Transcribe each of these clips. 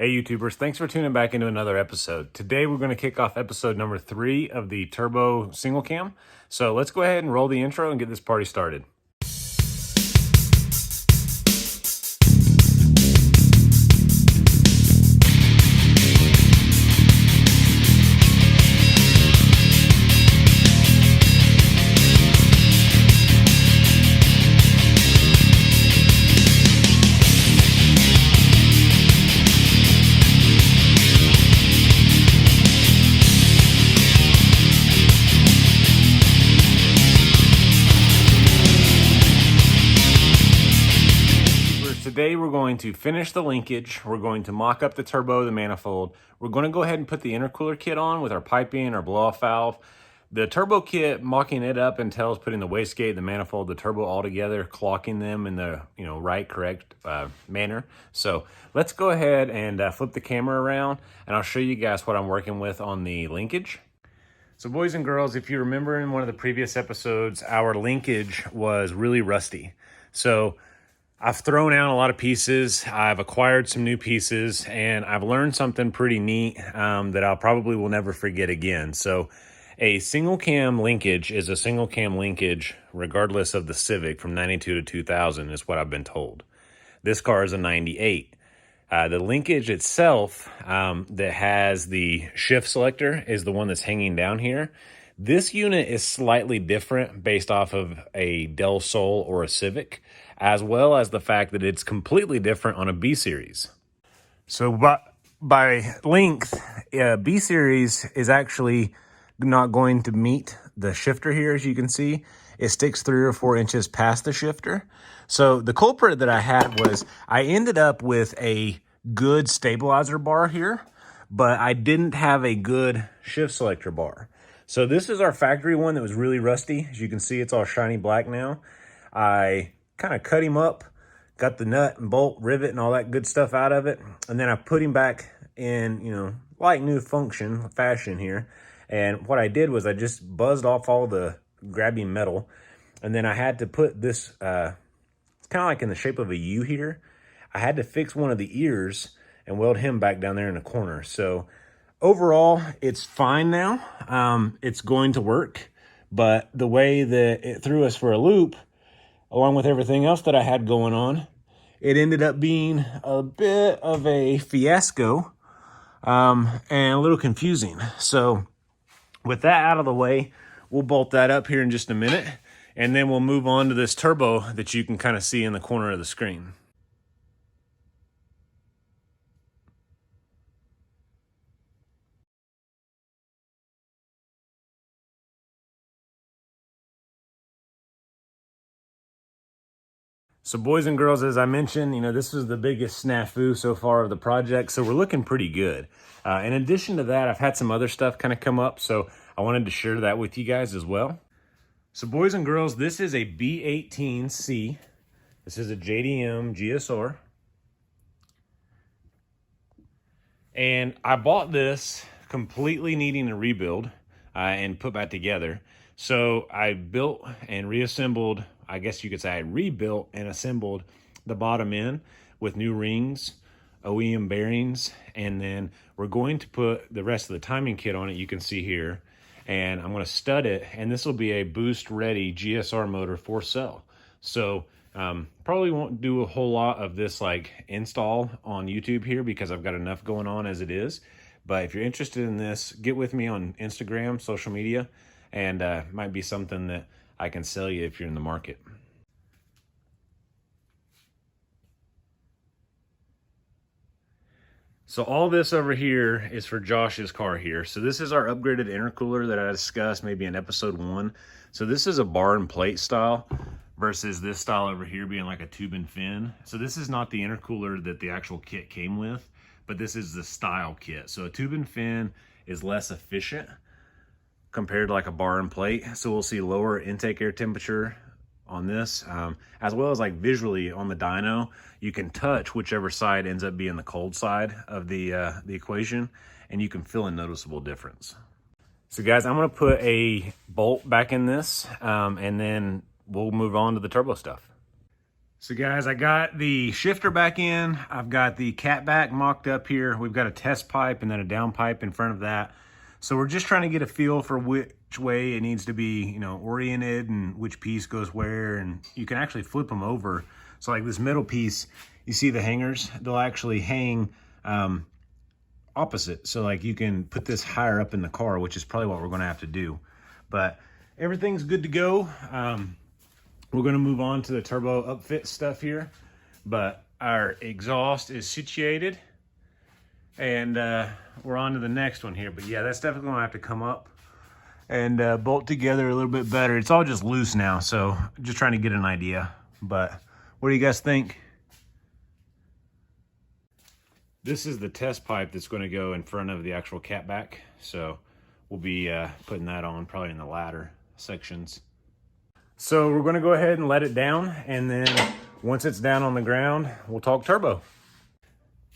Hey YouTubers, thanks for tuning back into another episode. Today we're going to kick off episode number 3 of the Turbo Single Cam. So let's go ahead and roll the intro and get this party started. Today we're going to finish the linkage, we're going to mock up the turbo, the manifold, we're going to go ahead and put the intercooler kit on with our piping, our blow-off valve. The turbo kit, mocking it up entails putting the wastegate, the manifold, the turbo all together, clocking them in the right, correct manner. So let's go ahead and flip the camera around and I'll show you guys what I'm working with on the linkage. So boys and girls, if you remember in one of the previous episodes, our linkage was really rusty. So I've thrown out a lot of pieces, I've acquired some new pieces, and I've learned something pretty neat that I'll probably will never forget again. So a single cam linkage is a single cam linkage regardless of the Civic from 92 to 2000 is what I've been told. This car is a 98. The linkage itself that has the shift selector is the one that's hanging down here. This unit is slightly different based off of a Del Sol or a Civic, as well as the fact that it's completely different on a B series. So by length, B series is actually not going to meet the shifter here. As you can see, it sticks 3 or 4 inches past the shifter. So the culprit that I had was I ended up with a good stabilizer bar here, but I didn't have a good shift selector bar. So this is our factory one that was really rusty. As you can see, it's all shiny black now. I kind of cut him up, got the nut and bolt, rivet and all that good stuff out of it. And then I put him back in, like new fashion here. And what I did was I just buzzed off all the grabbing metal. And then I had to put this, it's kind of like in the shape of a U here. I had to fix one of the ears and weld him back down there in the corner. So overall, it's fine now. It's going to work. But the way that it threw us for a loop, along with everything else that I had going on, it ended up being a bit of a fiasco and a little confusing. So with that out of the way, we'll bolt that up here in just a minute, and then we'll move on to this turbo that you can kind of see in the corner of the screen. So boys and girls, as I mentioned, this was the biggest snafu so far of the project, so we're looking pretty good. In addition to that, I've had some other stuff kind of come up, so I wanted to share that with you guys as well. So boys and girls, this is a B16C. This is a JDM GSR. And I bought this completely needing a rebuild and put back together. So I built and reassembled, I guess you could say I rebuilt and assembled the bottom end with new rings, OEM bearings, and then we're going to put the rest of the timing kit on it, you can see here, and I'm going to stud it, and this will be a boost ready GSR motor for sale. So probably won't do a whole lot of this like install on YouTube here because I've got enough going on as it is. But if you're interested in this, get with me on Instagram, social media, and might be something that I can sell you if you're in the market. So all this over here is for Josh's car here. So this is our upgraded intercooler that I discussed maybe in episode 1. So this is a bar and plate style versus this style over here being like a tube and fin. So this is not the intercooler that the actual kit came with, but this is the style kit. So a tube and fin is less efficient compared to like a bar and plate. So we'll see lower intake air temperature on this, as well as like visually on the dyno, you can touch whichever side ends up being the cold side of the equation, and you can feel a noticeable difference. So guys, I'm gonna put a bolt back in this, and then we'll move on to the turbo stuff. So guys, I got the shifter back in. I've got the Catback mocked up here. We've got a test pipe and then a down pipe in front of that. So we're just trying to get a feel for which way it needs to be, you know, oriented and which piece goes where. And you can actually flip them over. So like this middle piece, you see the hangers, they'll actually hang opposite. So like you can put this higher up in the car, which is probably what we're gonna have to do. But everything's good to go. We're going to move on to the turbo upfit stuff here, but our exhaust is situated and we're on to the next one here. But yeah, that's definitely going to have to come up and bolt together a little bit better. It's all just loose now, so just trying to get an idea. But what do you guys think? This is the test pipe that's going to go in front of the actual Catback, so we'll be putting that on probably in the latter sections. So we're going to go ahead and let it down, and then once it's down on the ground, we'll talk turbo.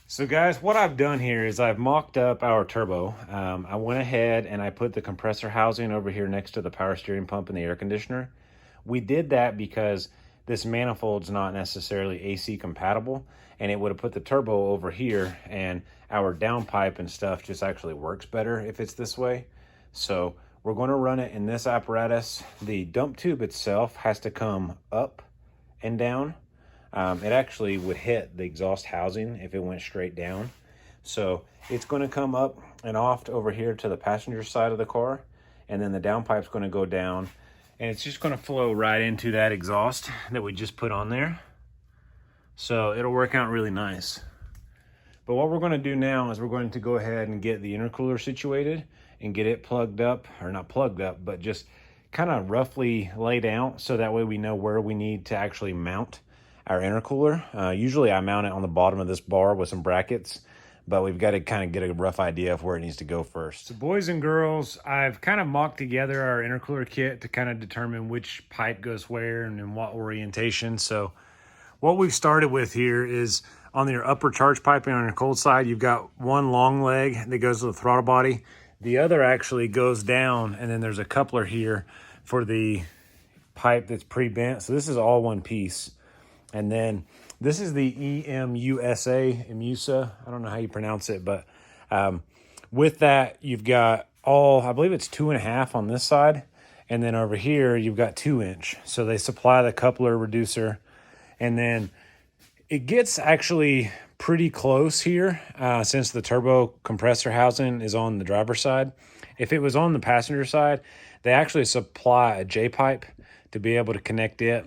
So guys, what I've done here is I've mocked up our turbo. I went ahead and I put the compressor housing over here next to the power steering pump and the air conditioner. We did that because this manifold's not necessarily AC compatible, and it would have put the turbo over here, and our downpipe and stuff just actually works better if it's this way. So we're going to run it in this apparatus. The dump tube itself has to come up and down. It actually would hit the exhaust housing if it went straight down. So it's going to come up and off over here to the passenger side of the car, and then the downpipe's going to go down, and it's just going to flow right into that exhaust that we just put on there. So it'll work out really nice. But what we're going to do now is we're going to go ahead and get the intercooler situated and get it plugged up, or not plugged up, but just kind of roughly laid out, so that way we know where we need to actually mount our intercooler. Usually I mount it on the bottom of this bar with some brackets, but we've got to kind of get a rough idea of where it needs to go first. So boys and girls, I've kind of mocked together our intercooler kit to kind of determine which pipe goes where and in what orientation. So what we've started with here is on your upper charge piping on your cold side, you've got one long leg that goes to the throttle body. The other actually goes down, and then there's a coupler here for the pipe that's pre-bent. So this is all one piece. And then this is the EMUSA. I don't know how you pronounce it, but with that, you've got all, I believe it's 2.5 on this side. And then over here, you've got 2-inch. So they supply the coupler reducer. And then it gets actually pretty close here since the turbo compressor housing is on the driver's side. If it was on the passenger side, they actually supply a J-pipe to be able to connect it.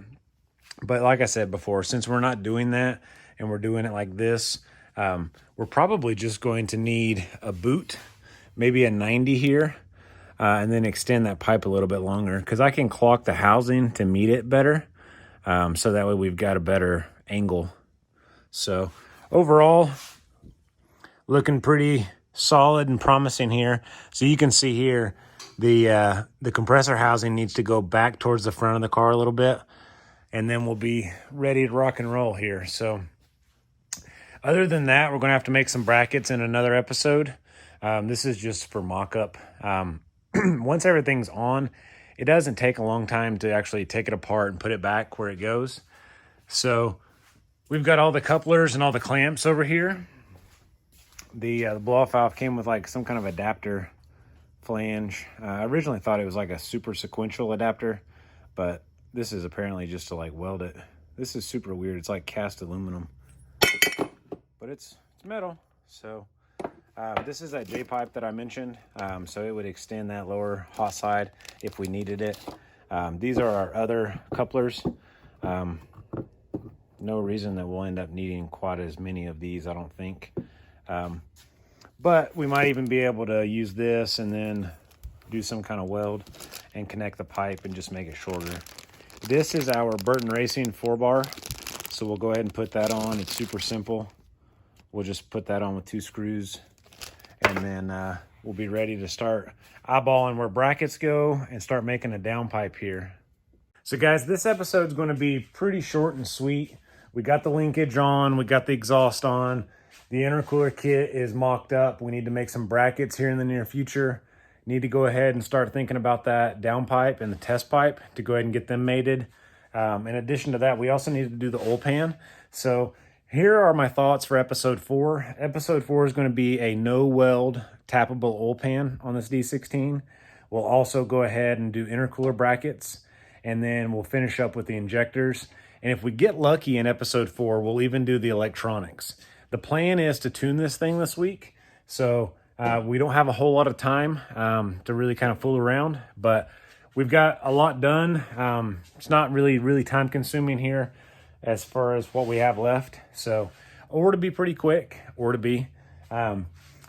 But like I said before, since we're not doing that and we're doing it like this, we're probably just going to need a boot, maybe a 90 here, and then extend that pipe a little bit longer, because I can clock the housing to meet it better, so that way we've got a better angle. So overall, looking pretty solid and promising here. So you can see here, the compressor housing needs to go back towards the front of the car a little bit, and then we'll be ready to rock and roll here. So other than that, we're going to have to make some brackets in another episode. This is just for mock-up. Once everything's on, it doesn't take a long time to actually take it apart and put it back where it goes. So we've got all the couplers and all the clamps over here. The blow-off valve came with like some kind of adapter flange. I originally thought it was like a super sequential adapter, but this is apparently just to like weld it. This is super weird. It's like cast aluminum, but it's metal. So this is that J-pipe that I mentioned. So it would extend that lower hot side if we needed it. These are our other couplers. No reason that we'll end up needing quite as many of these, I don't think. But we might even be able to use this and then do some kind of weld and connect the pipe and just make it shorter. This is our Burton Racing 4-bar. So we'll go ahead and put that on. It's super simple. We'll just put that on with 2 screws, and then we'll be ready to start eyeballing where brackets go and start making a downpipe here. So guys, this episode's going to be pretty short and sweet. We got the linkage on, we got the exhaust on, the intercooler kit is mocked up. We need to make some brackets here in the near future. Need to go ahead and start thinking about that downpipe and the test pipe to go ahead and get them mated. In addition to that, we also need to do the oil pan. So here are my thoughts for episode 4. Episode 4 is going to be a no weld tappable oil pan on this D16. We'll also go ahead and do intercooler brackets, and then we'll finish up with the injectors. And if we get lucky in episode 4, we'll even do the electronics. The plan is to tune this thing this week. So we don't have a whole lot of time to really kind of fool around, but we've got a lot done. It's not really time consuming here as far as what we have left. So, or to be pretty quick, or to be.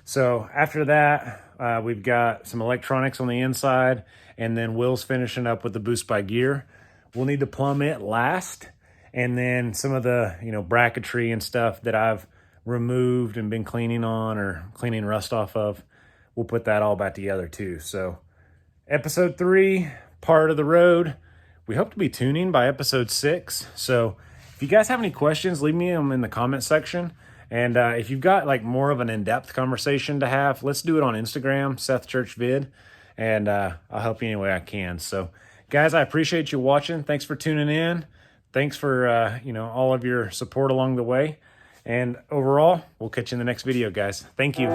So after that, we've got some electronics on the inside, and then Will's finishing up with the boost by gear. We'll need to plumb it last, and then some of the, bracketry and stuff that I've removed and been cleaning on or cleaning rust off of, we'll put that all back together too. So episode 3, part of the road. We hope to be tuning by episode 6. So if you guys have any questions, leave me them in the comment section. And if you've got like more of an in-depth conversation to have, let's do it on Instagram, Seth Church Vid, and I'll help you any way I can. So guys, I appreciate you watching. Thanks for tuning in. Thanks for all of your support along the way. And overall, we'll catch you in the next video, guys. Thank you.